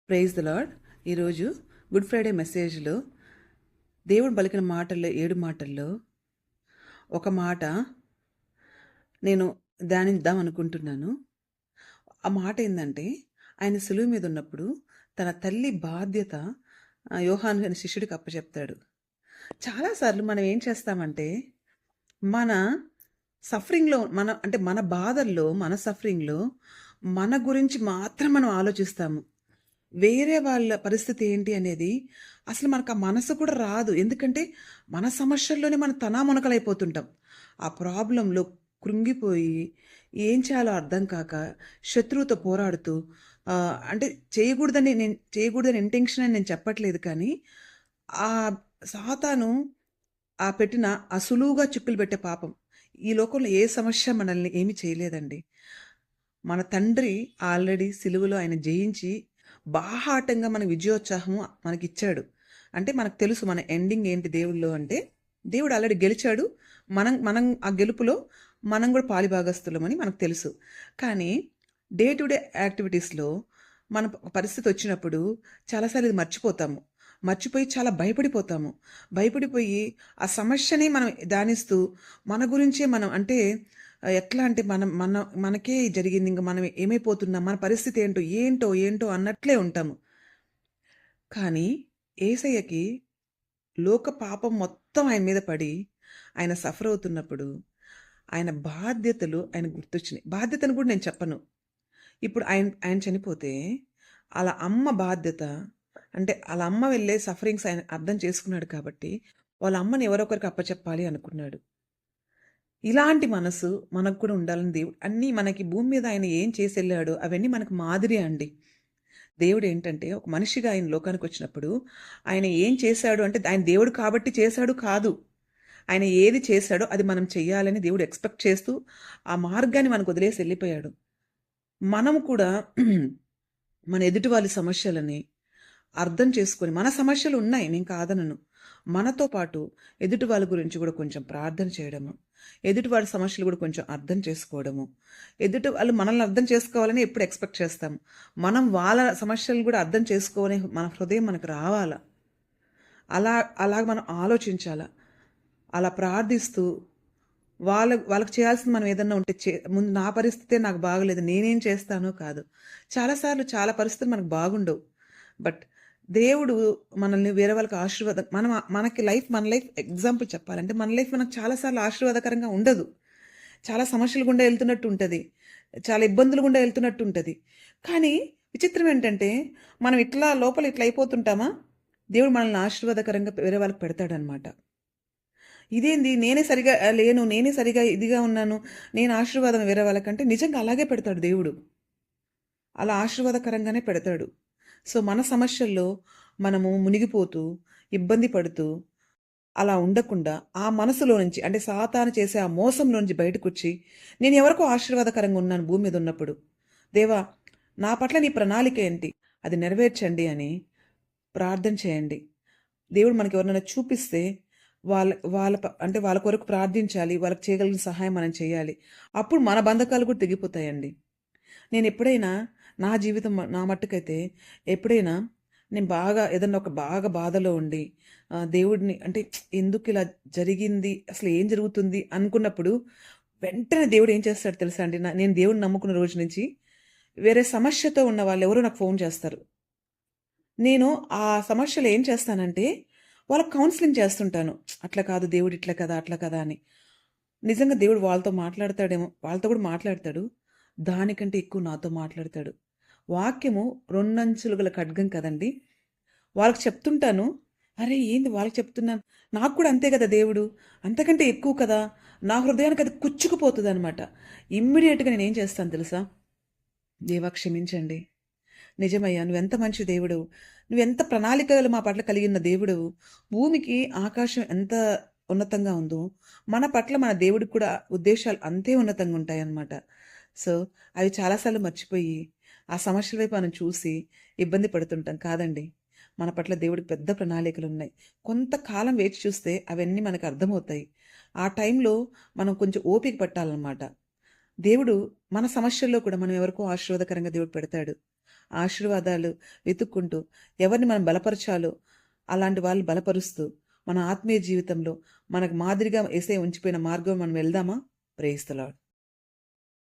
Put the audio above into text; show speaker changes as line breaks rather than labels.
Praise the Lord. ఈరోజు Good Friday మెసేజ్లో దేవుడు పలికిన మాటల్లో 7 మాటల్లో ఒక మాట నేను ధ్యానిద్దాం అనుకుంటున్నాను. ఆ మాట ఏందంటే, ఆయన సిలువ మీద ఉన్నప్పుడు తన తల్లి బాధ్యత యోహాను అనే శిష్యుడికి అప్పచెప్తాడు. చాలాసార్లు మనం ఏం చేస్తామంటే, మన సఫరింగ్‌లో మన బాధల్లో, మన సఫరింగ్‌లో మన గురించి మాత్రం మనం ఆలోచిస్తాము. వేరే వాళ్ళ పరిస్థితి ఏంటి అనేది అసలు మనకు ఆ మనసు కూడా రాదు. ఎందుకంటే మన సమస్యల్లోనే మనం తనామునకలైపోతుంటాం. ఆ ప్రాబ్లంలో కృంగిపోయి ఏం చేయాలో అర్థం కాక శత్రువుతో పోరాడుతూ అంటే చేయకూడదని ఇంటెన్షన్ అని నేను చెప్పట్లేదు, కానీ ఆ సాతాను పెట్టిన ఆ సులువుగా చిక్కులు పెట్టే పాపం. ఈ లోకంలో ఏ సమస్య మనల్ని ఏమి చేయలేదండి. మన తండ్రి ఆల్రెడీ సిలువలో ఆయన జయించి బాహాటంగా మన విజయోత్సాహము మనకిచ్చాడు. అంటే మనకు తెలుసు మన ఎండింగ్ ఏంటి దేవుడిలో అంటే, దేవుడు ఆల్రెడీ గెలిచాడు. మనం మనం ఆ గెలుపులో మనం కూడా పాలిభాగస్తులమని మనకు తెలుసు. కానీ డే టు డే యాక్టివిటీస్‌లో మన పరిస్థితి వచ్చినప్పుడు చాలాసార్లు ఇది మర్చిపోతాము. మర్చిపోయి చాలా భయపడిపోతాము. భయపడిపోయి ఆ సమస్యని మనం ధ్యానిస్తూ మన గురించే మనం అంటే ఎట్లా అంటే మనం మన మనకే జరిగింది, ఇంక మనం ఏమైపోతున్నాం, మన పరిస్థితి ఏంటో అన్నట్లే ఉంటాము. కానీ యేసయ్యకి లోక పాపం మొత్తం ఆయన మీద పడి ఆయన సఫర్ అవుతున్నప్పుడు ఆయన బాధ్యతలు ఆయన గుర్తొచ్చినాయి. బాధ్యతను కూడా నేను చెప్పను. ఇప్పుడు ఆయన ఆయన చనిపోతే ఆళ్ళ అమ్మ బాధ్యత, అంటే ఆళ్ళ అమ్మ వెళ్ళే సఫరింగ్స్ ఆయన అర్థం చేసుకున్నాడు కాబట్టి వాళ్ళ అమ్మని ఎవరో ఒకరికి అప్పచెప్పాలి అనుకున్నాడు. ఇలాంటి మనసు మనకు కూడా ఉండాలని దేవుడు అన్నీ మనకి భూమి మీద ఆయన ఏం చేసెళ్ళాడో అవన్నీ మనకు మాదిరి అండి. దేవుడు ఏంటంటే ఒక మనిషిగా ఆయన లోకానికి వచ్చినప్పుడు ఆయన ఏం చేశాడు అంటే ఆయన దేవుడు కాబట్టి చేశాడు కాదు. ఆయన ఏది చేశాడో అది మనం చెయ్యాలని దేవుడు ఎక్స్‌పెక్ట్ చేస్తూ ఆ మార్గాన్ని మనకు వదిలేసి ఎళ్ళిపోయాడు. మనం కూడా మన ఎదుటి వాళ్ళ సమస్యలని అర్థం చేసుకొని, మన సమస్యలు ఉన్నాయి నేను కాదనను. మనతో పాటు ఎదుటి వాళ్ళ గురించి కూడా కొంచెం ప్రార్థన చేయడము, ఎదుటి వాళ్ళ సమస్యలు కూడా కొంచెం అర్థం చేసుకోవడము, ఎదుటి వాళ్ళు మనల్ని అర్థం చేసుకోవాలని ఎప్పుడు ఎక్స్‌పెక్ట్ చేస్తాం. మనం వాళ్ళ సమస్యలను కూడా అర్థం చేసుకోవనే మన హృదయం మనకు రావాల. అలాగ మనం ఆలోచించాల. అలా ప్రార్థిస్తూ వాళ్ళకి చేయాల్సింది మనం ఏదన్నా ఉంటే ముందు నా పరిస్థితే నాకు బాగలేదు, నేనేం చేస్తానో కాదు. చాలాసార్లు చాలా పరిస్థితులు మనకు బాగుండవు. బట్ దేవుడు మనల్ని వేరే వాళ్ళకి ఆశీర్వాదం మన లైఫ్ ఎగ్జాంపుల్ చెప్పాలంటే మన లైఫ్ మనకు చాలాసార్లు ఆశీర్వాదకరంగా ఉండదు. చాలా సమస్యలు గుండా వెళ్తున్నట్టు ఉంటుంది. చాలా ఇబ్బందులు గుండా వెళ్తున్నట్టు ఉంటుంది. కానీ విచిత్రం ఏంటంటే మనం లోపల ఇట్లా అయిపోతుంటామా, దేవుడు మనల్ని ఆశీర్వాదకరంగా వేరే వాళ్ళకి పెడతాడనమాట. ఇదేంది నేనే సరిగా ఇదిగా ఉన్నాను, నేను ఆశీర్వాదం వేరే వాళ్ళకంటే నిజంగా అలాగే పెడతాడు దేవుడు. అలా ఆశీర్వాదకరంగానే పెడతాడు. సో మన సమస్యల్లో మనము మునిగిపోతూ ఇబ్బంది పడుతూ అలా ఉండకుండా ఆ మనసులో నుంచి, అంటే సాతాను చేసే ఆ మోసంలో నుంచి బయటకొచ్చి నేను ఎవరికో ఆశీర్వాదకరంగా ఉన్నాను భూమి మీద ఉన్నప్పుడు, దేవా నా పట్ల నీ ప్రణాళిక ఏంటి అది నెరవేర్చండి అని ప్రార్థన చేయండి. దేవుడు మనకి ఎవరినైనా చూపిస్తే వాళ్ళ వాళ్ళ అంటే వాళ్ళ కొరకు ప్రార్థించాలి, వాళ్ళకి చేయగలిగిన సహాయం మనం చేయాలి. అప్పుడు మన బంధకాలు కూడా తెగిపోతాయండి. నేను ఎప్పుడైనా నా జీవితం నా మట్టుకైతే ఎప్పుడైనా నేను ఏదన్నా బాగా బాధలో ఉండి దేవుడిని అంటే ఎందుకు ఇలా జరిగింది, అసలు ఏం జరుగుతుంది అనుకున్నప్పుడు వెంటనే దేవుడు ఏం చేస్తాడు తెలుసా అండి? నేను దేవుడిని నమ్ముకున్న రోజు నుంచి వేరే సమస్యతో ఉన్న వాళ్ళు ఎవరో నాకు ఫోన్ చేస్తారు. నేను ఆ సమస్యలో ఏం చేస్తానంటే వాళ్ళకి కౌన్సిలింగ్ చేస్తుంటాను. అట్లా కాదు దేవుడు, ఇట్లా కదా, అట్లా కదా అని. నిజంగా దేవుడు వాళ్ళతో మాట్లాడతాడేమో, వాళ్ళతో కూడా మాట్లాడతాడు. దానికంటే ఎక్కువ నాతో మాట్లాడతాడు. వాక్యము రెండంచులు గల ఖడ్గం కదండి. వాళ్ళకి చెప్తుంటాను. అరే ఏంది వాళ్ళకి చెప్తున్నాను, నాకు కూడా అంతే కదా దేవుడు, అంతకంటే ఎక్కువ కదా. నా హృదయానికి అది కుచ్చుకుపోతుంది అనమాట. ఇమ్మీడియట్గా నేనేం చేస్తాను తెలుసా? దేవా క్షమించండి, నిజమయ్యా నువ్వెంత మంచి దేవుడు, నువ్వెంత ప్రణాళికలు మా పట్ల కలిగిన దేవుడు. భూమికి ఆకాశం ఎంత ఉన్నతంగా ఉందో మన పట్ల మన దేవుడికి కూడా ఉద్దేశాలు అంతే ఉన్నతంగా ఉంటాయన్నమాట. సో అవి చాలాసార్లు మర్చిపోయి ఆ సమస్యల వైపు మనం చూసి ఇబ్బంది పడుతుంటాం కాదండి. మన పట్ల దేవుడికి పెద్ద ప్రణాళికలు ఉన్నాయి. కొంతకాలం వేచి చూస్తే అవన్నీ మనకు అర్థమవుతాయి. ఆ టైంలో మనం కొంచెం ఓపిక పట్టాలన్నమాట. దేవుడు మన సమస్యల్లో కూడా మనం ఎవరికో ఆశీర్వాదకరంగా దేవుడు పెడతాడు. ఆశీర్వాదాలు వెతుక్కుంటూ ఎవరిని మనం బలపరచాలో అలాంటి వాళ్ళు బలపరుస్తూ మన ఆత్మీయ జీవితంలో మనకు మాదిరిగా యేసయ్య ఉంచిపోయిన మార్గం మనం వెళ్దామా? Praise the lord.